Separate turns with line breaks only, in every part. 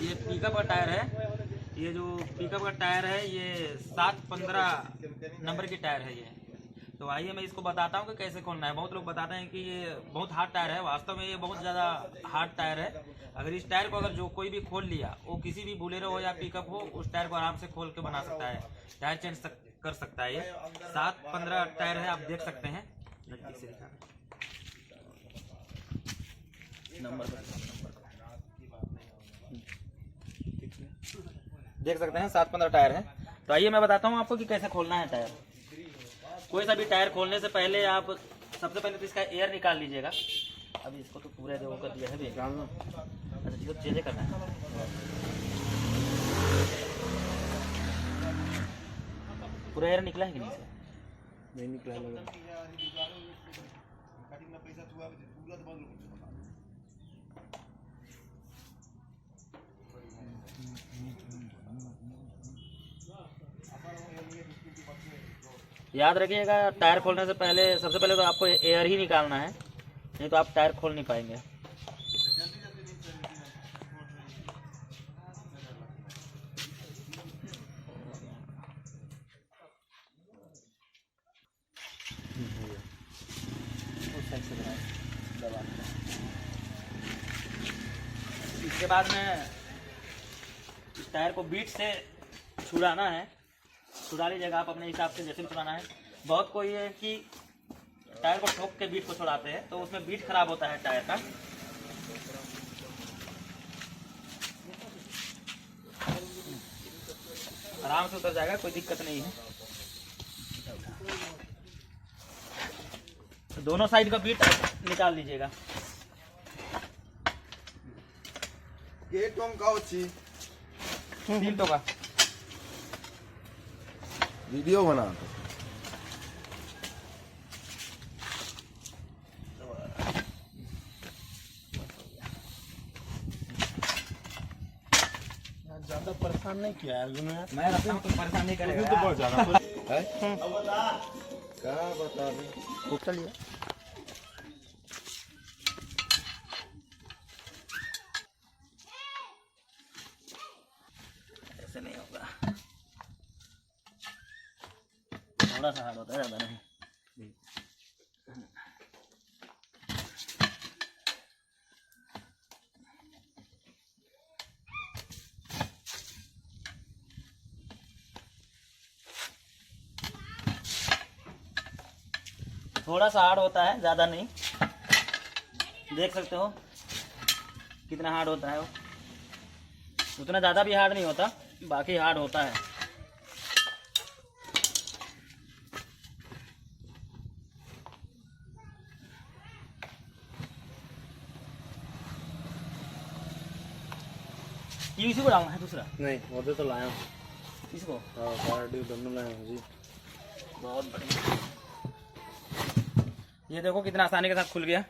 ये पिकअप का टायर है। ये जो पिकअप का टायर है ये 715 नंबर की टायर है ये। तो आइए मैं इसको बताता हूँ कि कैसे खोलना है। बहुत लोग बताते हैं कि ये बहुत हार्ड टायर है, वास्तव में ये बहुत ज़्यादा हार्ड टायर है। अगर इस टायर को अगर जो कोई भी खोल लिया, वो किसी भी बोलेरो हो या पिकअप हो, उस टायर को आराम से खोल के बना सकता है, टायर चेंज कर सकता है। ये 715 टायर है, आप देख सकते हैं। नंबर देख सकते हैं 715 टायर है। तो आइए मैं बताता हूँ आपको कि कैसे खोलना है टायर। कोई सा भी टायर खोलने से पहले आप सबसे पहले तो इसका एयर निकाल लीजिएगा। अभी इसको तो पूरे जो कर दिया है निकालना। अच्छा इसको चेंज करना है। पूरा एयर निकला है कि नहीं से? नहीं निकला है। याद रखिएगा टायर खोलने से पहले सबसे पहले तो आपको एयर ही निकालना है, नहीं तो आप टायर खोल नहीं पाएंगे। इसके बाद में इस टायर को बीट से छुड़ाना है। छुड़ा लीजिएगा आप अपने हिसाब से, जैसे भी छुड़ाना है। बहुत कोई है कि टायर को ठोक के बीट को छुड़ाते हैं, तो उसमें बीट खराब होता है टायर का। आराम से उतर जाएगा, कोई दिक्कत नहीं है। तो दोनों साइड का बीट निकाल लीजिएगा। तीन का
वीडियो बना ज्यादा परेशान नहीं किया है
मैं रखता हूँ, तुम परेशान नहीं करेगा
तो बहुत ज्यादा क्या बता दें।
चलिए ऐसे नहीं होगा, थोड़ा सा हार्ड होता है, ज़्यादा नहीं। थोड़ा सा हार्ड होता है, ज़्यादा नहीं। देख सकते हो कितना हार्ड होता है वो। उतना ज़्यादा भी हार्ड नहीं होता, बाकी हार्ड होता है। ये इसी को डालना है, दूसरा
नहीं वो तो लाया
इसको।
हाँ दोनों लाए हैं जी।
बहुत बढ़िया। ये देखो कितना आसानी के साथ खुल गया।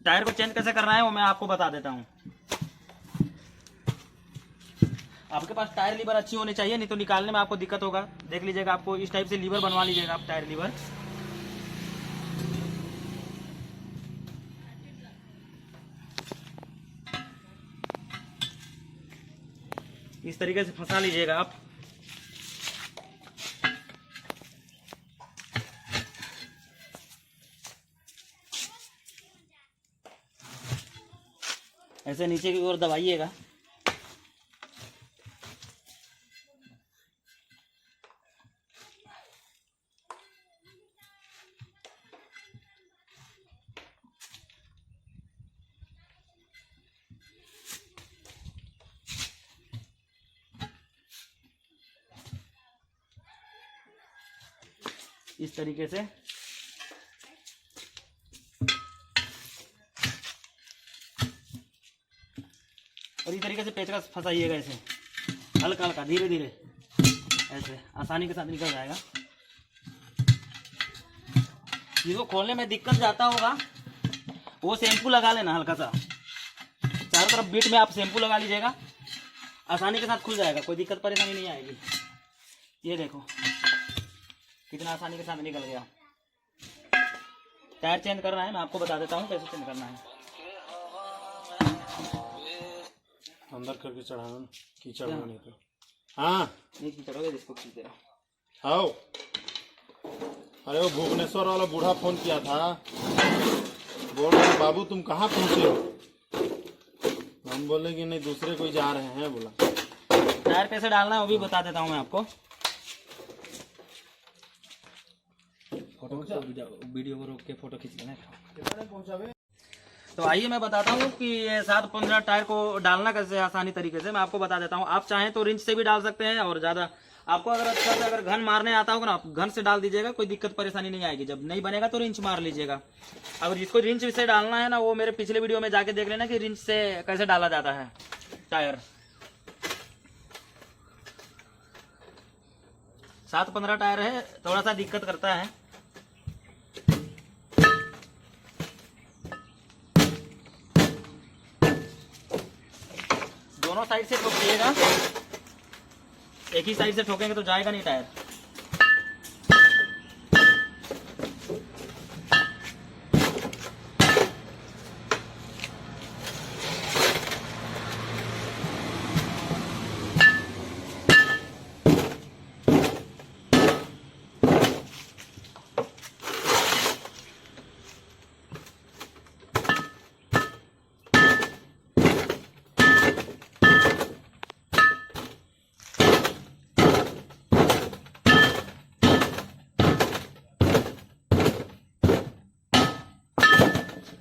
टायर को चेंज कैसे करना है वो मैं आपको बता देता हूँ। आपके पास टायर लीवर अच्छी होनी चाहिए, नहीं तो निकालने में आपको दिक्कत होगा। देख लीजिएगा, आपको इस टाइप से लीवर बनवा लीजिएगा आप, टायर लीवर। इस तरीके से फंसा लीजिएगा आप। ऐसे नीचे की ओर दबाइएगा। इस तरीके से और इस तरीके से पेचकस फंसाइएगा ऐसे, हल्का हल्का धीरे धीरे, ऐसे आसानी के साथ निकल जाएगा। जिसको खोलने में दिक्कत जाता होगा वो शैम्पू लगा लेना हल्का सा। चारों तरफ बीट में आप शैम्पू लगा लीजिएगा, आसानी के साथ खुल जाएगा, कोई दिक्कत परेशानी नहीं आएगी। ये देखो कितना आसानी के साथ निकल गया। टायर चेंज करना है, मैं आपको बता देता हूँ कैसे चेंज करना है।
अंदर करके चढ़ाना ना, कीचड़ में नहीं तो। हाँ
ये की करोगे जिसको खींचे
आओ। अरे वो भुवनेश्वर वाला बूढ़ा फोन किया था, बोल रहे बाबू तुम कहाँ पहुँचे हो। हम बोले कि नहीं दूसरे कोई जा रहे हैं। बोला
टायर कैसे डालना है वो भी बता देता हूँ मैं आपको। फोटो वीडियो को रोक के फोटो खींच लेना। तो आइए मैं बताता हूँ कि ये 7-15 टायर को डालना कैसे आसानी तरीके से मैं आपको बता देता हूँ। आप चाहें तो रिंच से भी डाल सकते हैं, और ज़्यादा आपको अगर अच्छा से अगर घन मारने आता होगा ना, आप घन से डाल दीजिएगा, कोई दिक्कत परेशानी नहीं आएगी। जब नहीं बनेगा तो रिंच मार लीजिएगा। अगर जिसको रिंच से डालना है ना, वो मेरे पिछले वीडियो में जाके देख लेना कि रिंच से कैसे डाला जाता है टायर। 7-15 टायर है, थोड़ा सा दिक्कत करता है। दोनों साइड से ठोकिएगा, एक ही साइड से ठोकेंगे तो जाएगा नहीं टायर।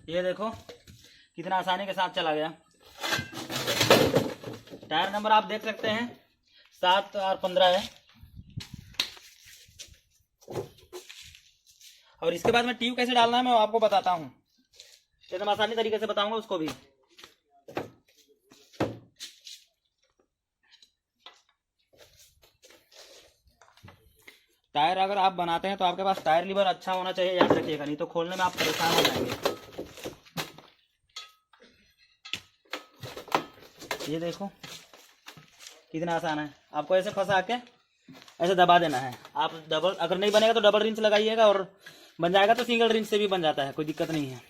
ये देखो कितना आसानी के साथ चला गया। टायर नंबर आप देख सकते हैं 7 और 15 है। और इसके बाद में ट्यूब कैसे डालना है मैं आपको बताता हूँ, एकदम आसानी तरीके से बताऊंगा उसको भी। टायर अगर आप बनाते हैं तो आपके पास टायर लीवर अच्छा होना चाहिए, याद रखिएगा, नहीं तो खोलने में आप परेशान हो जाएंगे। ये देखो कितना आसान है। आपको ऐसे फंसा के ऐसे दबा देना है। आप डबल, अगर नहीं बनेगा तो डबल रिंच लगाइएगा, और बन जाएगा तो सिंगल रिंच से भी बन जाता है, कोई दिक्कत नहीं है।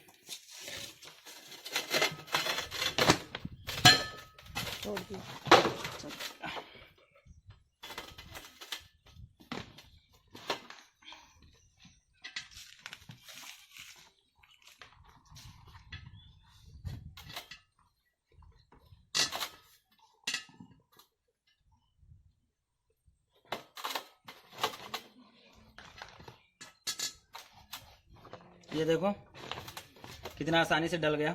ये देखो कितना आसानी से डल गया।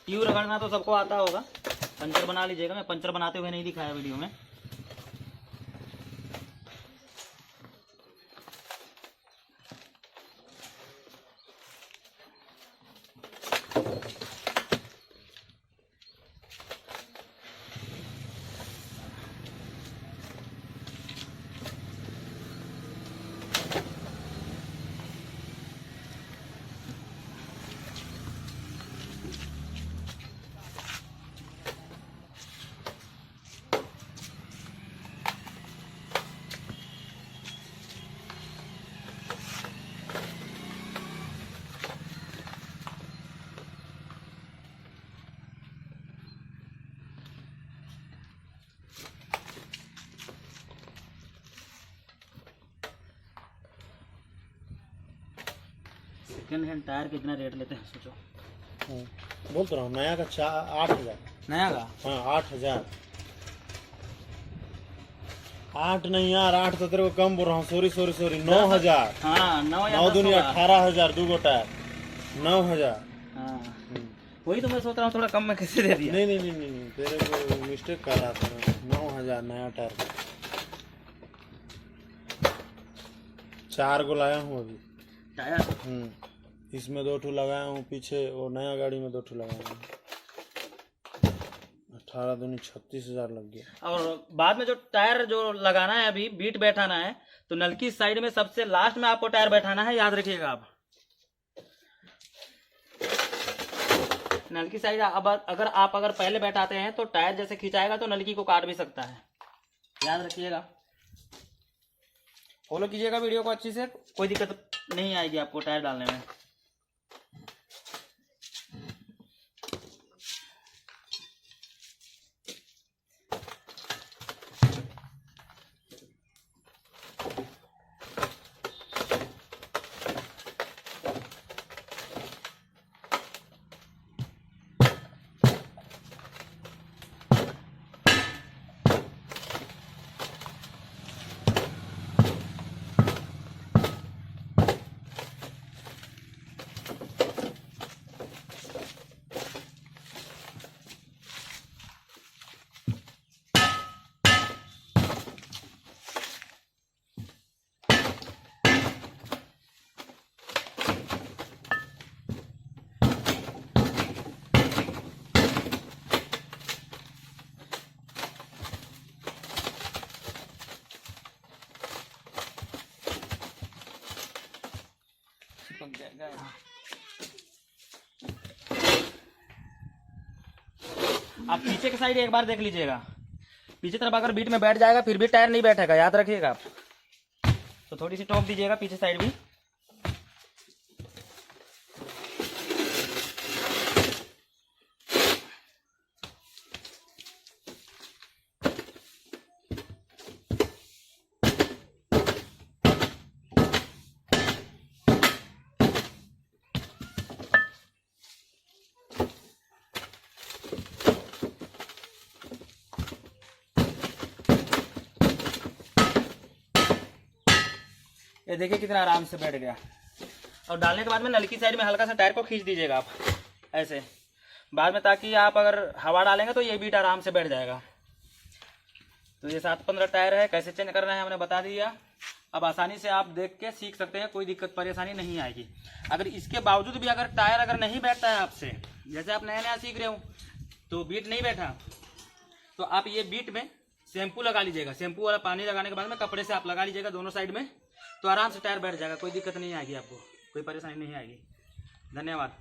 ट्यूब रगड़ना तो सबको आता होगा, पंचर बना लीजिएगा। मैं पंचर बनाते हुए नहीं दिखाया वीडियो में। सेकेंड हैंड टायर कितना रेट लेते हैं सोचो।
बोल तो रहा हूँ, नया का 8,000।
नया का?
हाँ 8,000। 8 नहीं यार, 8 तो तेरे को कम बोल रहा हूँ। सॉरी 9,000।
हाँ
9 दुनिया 18,000 2 गो टायर 9,000।
हाँ वही तो मैं सोच रहा हूँ, थोड़ा कम में कैसे दे दिया।
नहीं तेरे को मिस्टेक कर रहा था मैं। 9,000 नया टायर। 4 गो लाया हूँ अभी
टायर।
इसमें 2 ठू लगाया हूँ पीछे, और नया गाड़ी में 2 ठू लगाया हूँ। 18 दूनी 36,000 लग गया।
और बाद में जो टायर जो लगाना है, अभी बीट बैठाना है, तो नल की साइड में सबसे लास्ट में आपको टायर बैठाना है, याद रखिएगा आप। नल की साइड अब अगर पहले बैठाते हैं तो टायर जैसे खिंचाएगा तो नलकी को काट भी सकता है, याद रखिएगा। फॉलो कीजिएगा वीडियो को अच्छी से, कोई दिक्कत नहीं आएगी आपको टायर डालने में। आप पीछे की साइड एक बार देख लीजिएगा, पीछे तरफ अगर बीट में बैठ जाएगा फिर भी टायर नहीं बैठेगा, याद रखिएगा आप। तो थोड़ी सी टोक दीजिएगा पीछे साइड भी। ये देखिए कितना आराम से बैठ गया। और डालने के बाद में नलकी साइड में हल्का सा टायर को खींच दीजिएगा आप ऐसे बाद में, ताकि आप अगर हवा डालेंगे तो ये बीट आराम से बैठ जाएगा। तो ये 7-15 टायर है, कैसे चेंज करना है हमने बता दिया। अब आसानी से आप देख के सीख सकते हैं, कोई दिक्कत परेशानी नहीं आएगी। अगर इसके बावजूद भी अगर टायर अगर नहीं बैठता है आपसे, जैसे आप नया नया सीख रहे हो तो बीट नहीं बैठा, तो आप ये बीट में शैम्पू लगा लीजिएगा। शैम्पू वाला पानी लगाने के बाद में कपड़े से आप लगा लीजिएगा दोनों साइड में, तो आराम से टायर बैठ जाएगा, कोई दिक्कत नहीं आएगी आपको, कोई परेशानी नहीं आएगी। धन्यवाद।